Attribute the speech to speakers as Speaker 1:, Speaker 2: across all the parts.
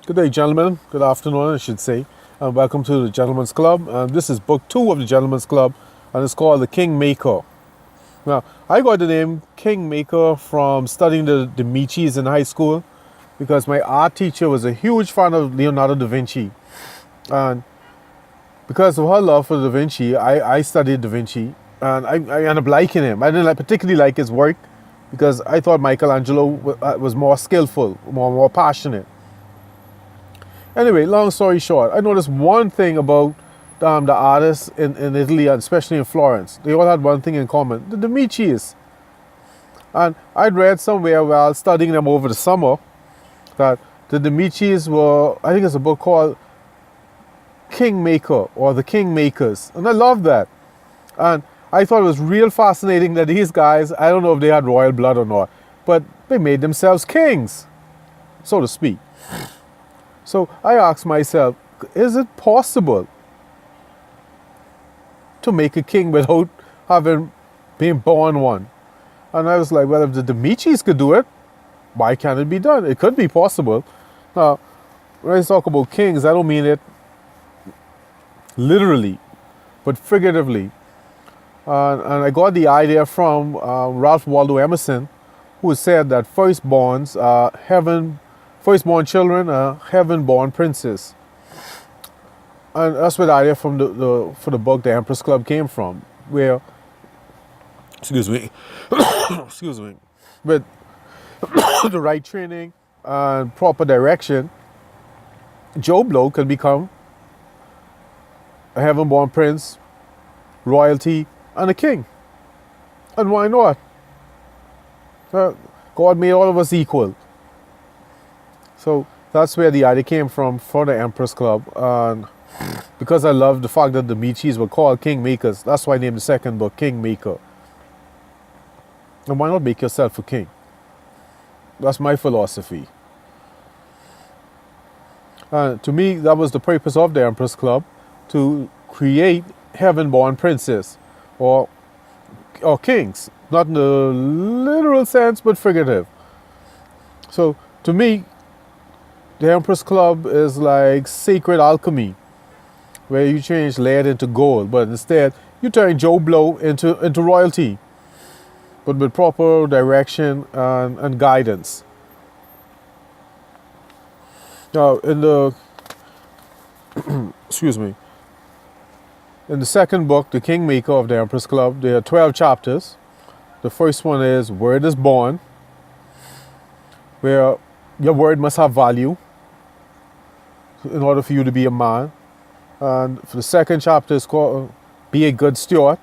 Speaker 1: Good day, gentlemen. Good afternoon, I should say. Welcome to the Gentleman's Club. This is book 2 of the Gentleman's Club, and it's called The Kingmaker. Now, I got the name Kingmaker from studying the Medicis in high school because my art teacher was a huge fan of Leonardo da Vinci. And because of her love for da Vinci, I studied da Vinci, and I ended up liking him. I didn't particularly like his work because I thought Michelangelo was more skillful, more passionate. Anyway, long story short, I noticed one thing about the artists in Italy, and especially in Florence. They all had one thing in common: the Medicis. And I'd read somewhere while studying them over the summer that the Medicis were, I think it's a book called Kingmaker or The Kingmakers. And I love that. And I thought it was real fascinating that these guys, I don't know if they had royal blood or not, but they made themselves kings, so to speak. So I asked myself, is it possible to make a king without having been born one? And I was like, well, if the Medicis could do it, why can't it be done? It could be possible. Now, when I talk about kings, I don't mean it literally, but figuratively. And I got the idea from Ralph Waldo Emerson, who said that firstborn children are heaven-born princes. And that's where the idea from for the book The Emperor's Club came from, where, excuse me, with the right training and proper direction, Joe Blow can become a heaven-born prince, royalty, and a king. And why not? God made all of us equal. So that's where the idea came from for the Emperor's Club. And because I love the fact that the Medicis were called kingmakers, that's why I named the second book Kingmaker. And why not make yourself a king? That's my philosophy. To me, that was the purpose of the Emperor's Club, to create heaven-born princes or kings. Not in the literal sense, but figurative. So to me, the Emperor's Club is like sacred alchemy, where you change lead into gold, but instead you turn Joe Blow into royalty, but with proper direction and guidance. Now, in the excuse me, in the second book, The Kingmaker of the Emperor's Club, there are 12 chapters. The first one is Word is Born, where your word must have value in order for you to be a man. And for the second chapter is called Be a Good Steward.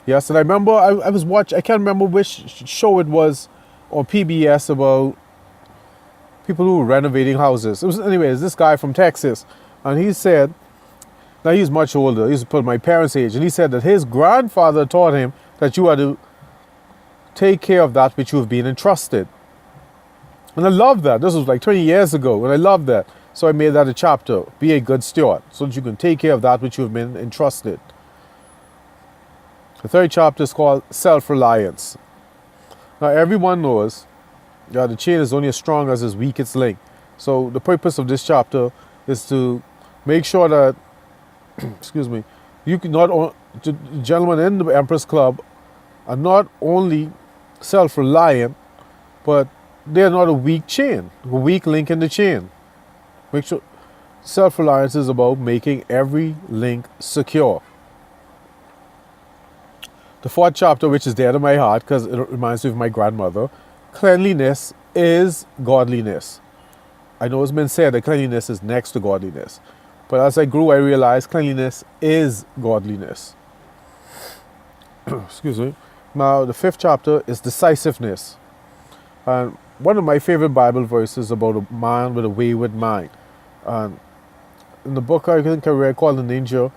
Speaker 1: Yes, and I remember I was watching, I can't remember which show it was on PBS about people who were renovating houses. It was, anyways, this guy from Texas, and he said, now he's much older, he's my parents' age, and he said that his grandfather taught him that you are to take care of that which you have been entrusted. And I love that. This was like 20 years ago, and I love that. So I made that a chapter, Be a Good Steward, so that you can take care of that which you have been entrusted. The third chapter is called Self-Reliance. Now everyone knows that the chain is only as strong as its weakest link. So the purpose of this chapter is to make sure that, excuse me, you can not the gentlemen in the Emperor's Club are not only self-reliant, but they're not a weak chain, a weak link in the chain. Make sure self-reliance is about making every link secure. The fourth chapter, which is dear to my heart because it reminds me of my grandmother, cleanliness is godliness. I know it's been said that cleanliness is next to godliness, but as I grew, I realized cleanliness is godliness. Excuse me. Now, the fifth chapter is decisiveness. And one of my favorite Bible verses about a man with a wayward mind. And in the book I think I read called The Ninja,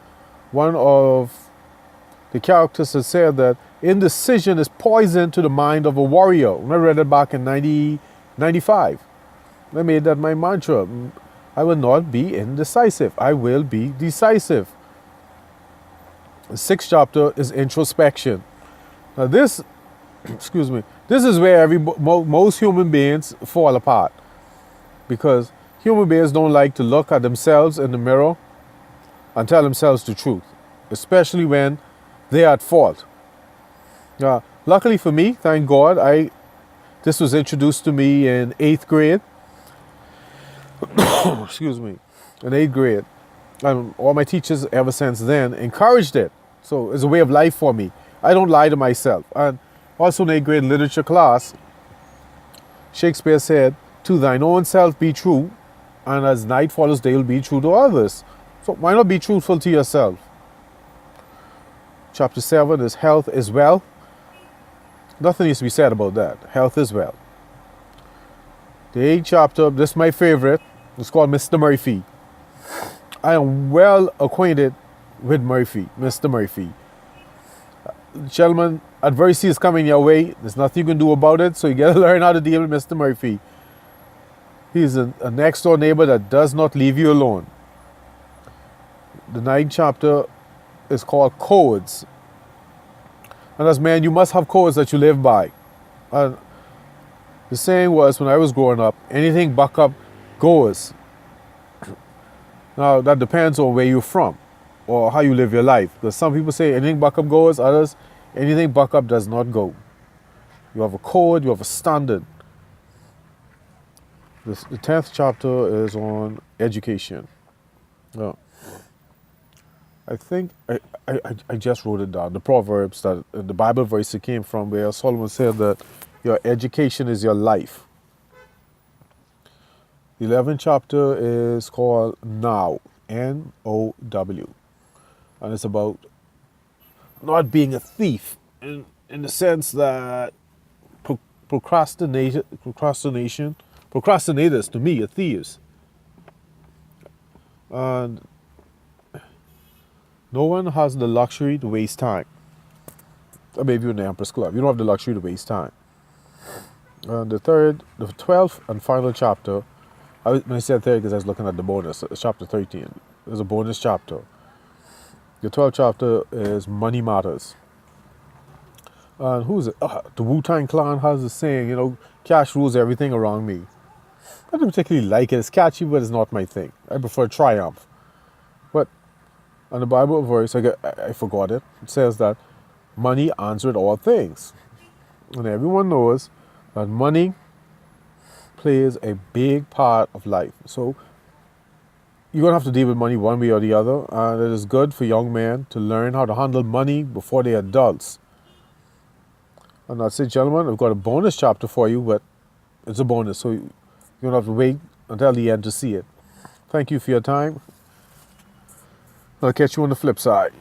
Speaker 1: one of the characters has said that indecision is poison to the mind of a warrior. When I read it back in 1995, I made that my mantra. I will not be indecisive. I will be decisive. The sixth chapter is introspection. Now this, excuse me, this is where most human beings fall apart. Because Human beings don't like to look at themselves in the mirror and tell themselves the truth, especially when they are at fault. Luckily for me, thank God, this was introduced to me in 8th grade. Excuse me, in 8th grade. And all my teachers ever since then encouraged it. So it's a way of life for me. I don't lie to myself. And also in 8th grade literature class, Shakespeare said, "To thine own self be true, and as night follows day will be true to others." So why not be truthful to yourself? Chapter 7 is health is wealth. Nothing needs to be said about that. Health is wealth. The 8th chapter, this is my favorite. It's called Mr. Murphy. I am well acquainted with Murphy, Mr. Murphy. Gentlemen, adversity is coming your way. There's nothing you can do about it, so you got to learn how to deal with Mr. Murphy. He's a next door neighbor that does not leave you alone. The 9th chapter is called Codes. And as man, you must have codes that you live by. And the saying was, when I was growing up, anything buck up goes. Now, that depends on where you're from or how you live your life. Because some people say anything buck up goes, others, anything buck up does not go. You have a code, you have a standard. The 10th chapter is on education. Now, I think I just wrote it down. The Proverbs, that the Bible verse it came from, where Solomon said that your education is your life. The 11th chapter is called Now, N-O-W. And it's about not being a thief in the sense that procrastinators, to me, are thieves. And no one has the luxury to waste time. Or maybe you're in the Empress Club. You don't have the luxury to waste time. And the 12th and final chapter, when I said third because I was looking at the bonus, it's chapter 13. There's a bonus chapter. The 12th chapter is Money Matters. And who's it? The Wu-Tang Clan has a saying, cash rules everything around me. I don't particularly like it. It's catchy, but it's not my thing. I prefer triumph. But on the Bible verse, I forgot it. It says that money answered all things. And everyone knows that money plays a big part of life. So you're going to have to deal with money one way or the other. And it is good for young men to learn how to handle money before they're adults. And that's it, gentlemen. I've got a bonus chapter for you, but it's a bonus. So you're going to have to wait until the end to see it. Thank you for your time. I'll catch you on the flip side.